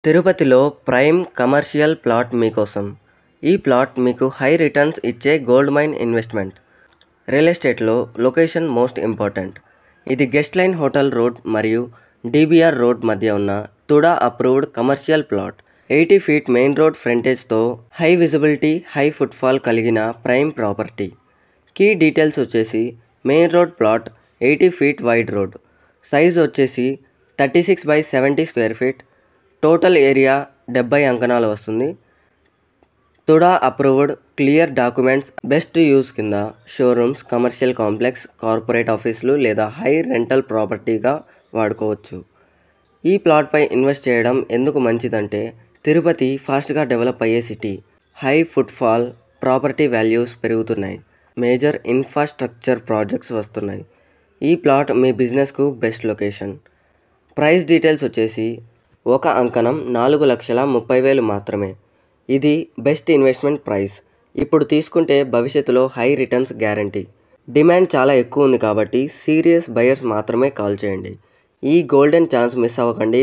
తిరుపతిలో prime commercial plot మీకోసం. ఈ ప్లాట్ మీకు హై రిటర్న్స్ ఇచ్చే గోల్డ్ మైన్ ఇన్వెస్ట్మెంట్. రియల్ ఎస్టేట్లో లొకేషన్ మోస్ట్ ఇంపార్టెంట్. ఇది గెస్ట్ లైన్ హోటల్ రోడ్ మరియు DBR రోడ్ మధ్య ఉన్న TUDA approved commercial plot. 80 feet main road ఫ్రంటేజ్తో హై విజిబిలిటీ, హై ఫుట్ఫాల్ కలిగిన ప్రైమ్ ప్రాపర్టీ. కీ డీటెయిల్స్ వచ్చేసి main road plot 80 feet wide road, size వచ్చేసి 36/70 square feet, total area 70 అంకణాలు వస్తుంది. TUDA approved, clear documents, best use కింద showrooms, commercial complex, corporate ఆఫీసులు లేదా high rental ప్రాపర్టీగా వాడుకోవచ్చు. ఈ ప్లాట్పై ఇన్వెస్ట్ చేయడం ఎందుకు మంచిదంటే, తిరుపతి ఫాస్ట్గా డెవలప్ అయ్యే city, high footfall, property values పెరుగుతున్నాయి, మేజర్ ఇన్ఫ్రాస్ట్రక్చర్ ప్రాజెక్ట్స్ వస్తున్నాయి. ఈ ప్లాట్ మీ బిజినెస్కు బెస్ట్ లొకేషన్. ప్రైస్ డీటెయిల్స్ వచ్చేసి ఒక అంకణం 4,30,000 మాత్రమే. ఇది బెస్ట్ ఇన్వెస్ట్మెంట్ ప్రైస్. ఇప్పుడు తీసుకుంటే భవిష్యత్తులో హై రిటర్న్స్ గ్యారంటీ. డిమాండ్ చాలా ఎక్కువ ఉంది కాబట్టి సీరియస్ బయర్స్ మాత్రమే కాల్ చేయండి. ఈ గోల్డెన్ ఛాన్స్ మిస్ అవ్వకండి.